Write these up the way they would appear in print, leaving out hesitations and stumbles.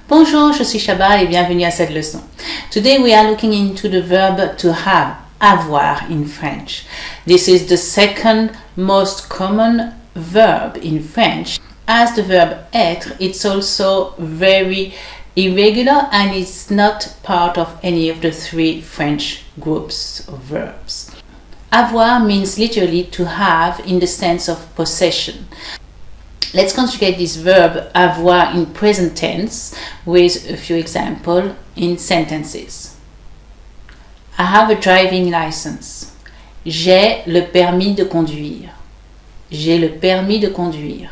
Bonjour, je suis Shaba et bienvenue à cette leçon. Today we are looking into the verb to have, avoir in French. This is the second most common verb in French. As the verb être, it's also very irregular and it's not part of any of the three French groups of verbs. Avoir means literally to have in the sense of possession. Let's conjugate this verb avoir in present tense with a few examples in sentences. I have a driving license. J'ai le permis de conduire. J'ai le permis de conduire.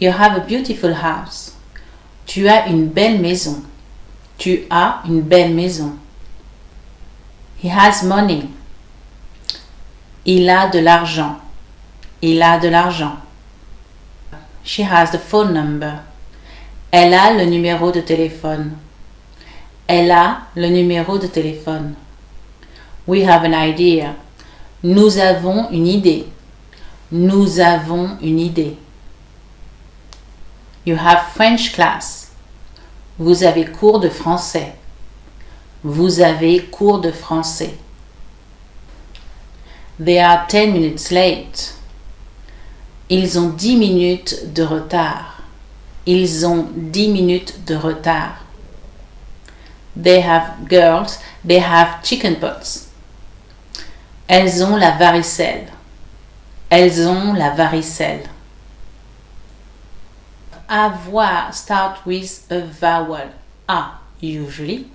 You have a beautiful house. Tu as une belle maison. Tu as une belle maison. He has money. Il a de l'argent. Il a de l'argent. She has the phone number. Elle a le numéro de téléphone. Elle a le numéro de téléphone. We have an idea. Nous avons une idée. Nous avons une idée. You have French class. Vous avez cours de français. Vous avez cours de français. They are 10 minutes late. Ils ont 10 minutes de retard. Ils ont 10 minutes de retard. They have girls, they have chickenpox. Elles ont la varicelle. Elles ont la varicelle. Avoir start with a vowel A usually.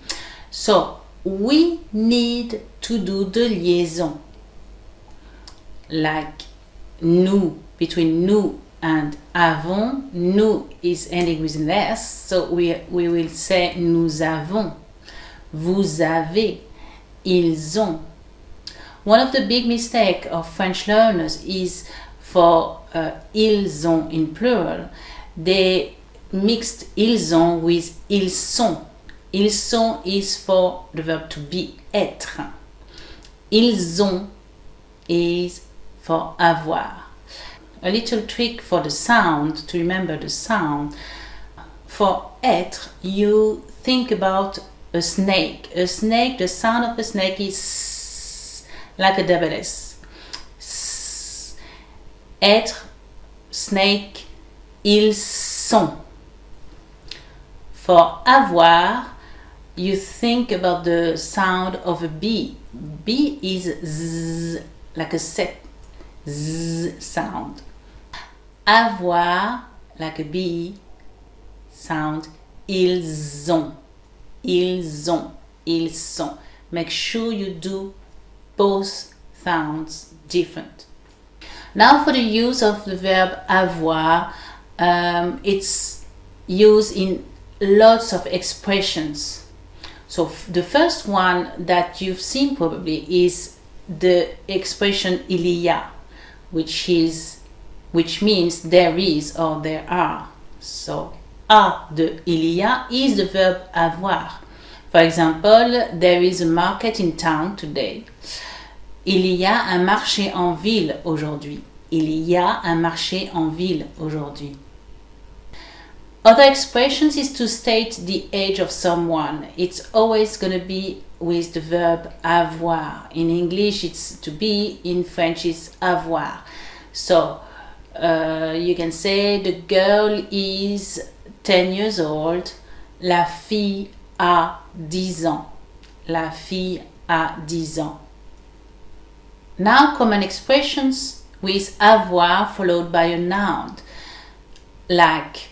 So we need to do the liaison. Like nous, between nous and avons. Nous is ending with an S, so we will say nous avons. Vous avez. Ils ont. One of the big mistakes of French learners is for ils ont in plural. They mixed ils ont with ils sont. Ils sont is for the verb to be, être. Ils ont is for avoir. A little trick for the sound, to remember the sound. For être, you think about a snake. A snake, the sound of a snake is s, like a double S. S. Être, snake, ils sont. For avoir, you think about the sound of a B. B is z, like a set. Z sound. Avoir, like a B, sound. Ils ont. Ils ont. Ils sont. Make sure you do both sounds different. Now for the use of the verb avoir, it's used in lots of expressions. So the first one that you've seen probably is the expression il y a, which means there is or there are. So a de il y a is the verb avoir. For example, there is a market in town today. Il y a un marché en ville aujourd'hui. Il y a un marché en ville aujourd'hui. Other expressions is to state the age of someone. It's always going to be with the verb avoir. In English it's to be, in French it's avoir. So you can say the girl is 10 years old. La fille a 10 ans. La fille a 10 ans. Now common expressions with avoir followed by a noun. Like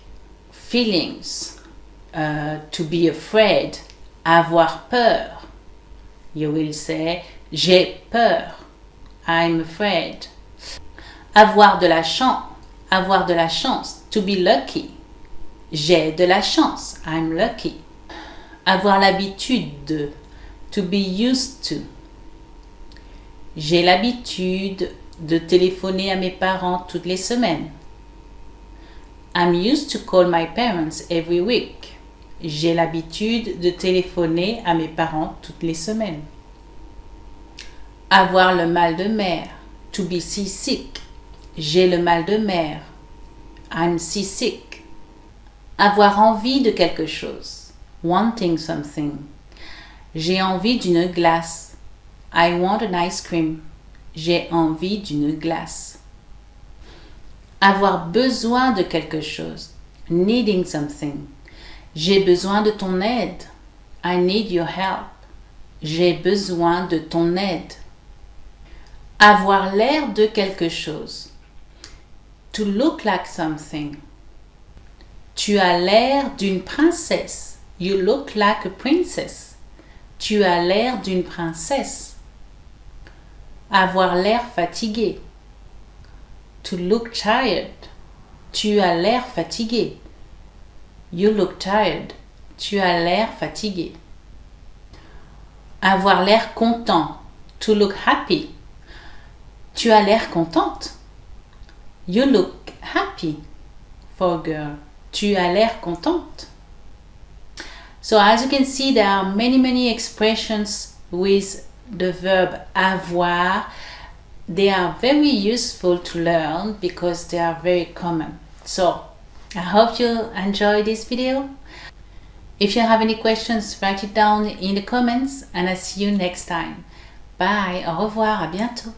feelings, to be afraid, avoir peur. You will say j'ai peur, I'm afraid. Avoir de la chance, to be lucky. J'ai de la chance, I'm lucky. Avoir l'habitude de, to be used to. J'ai l'habitude de téléphoner à mes parents toutes les semaines. I'm used to call my parents every week. J'ai l'habitude de téléphoner à mes parents toutes les semaines. Avoir le mal de mer, to be seasick. J'ai le mal de mer. I'm seasick. Avoir envie de quelque chose. Wanting something. J'ai envie d'une glace. I want an ice cream. J'ai envie d'une glace. Avoir besoin de quelque chose. Needing something. J'ai besoin de ton aide. I need your help. J'ai besoin de ton aide. Avoir l'air de quelque chose. To look like something. Tu as l'air d'une princesse. You look like a princess. Tu as l'air d'une princesse. Avoir l'air fatigué. To look tired. Tu as l'air fatigué. You look tired. Tu as l'air fatigué. Avoir l'air content. To look happy. Tu as l'air contente. You look happy. For a girl. Tu as l'air contente. So as you can see, there are many expressions with the verb avoir. They are very useful to learn because they are very common. So I hope you enjoyed this video. If you have any questions, write it down in the comments and I'll see you next time. Bye, au revoir, à bientôt.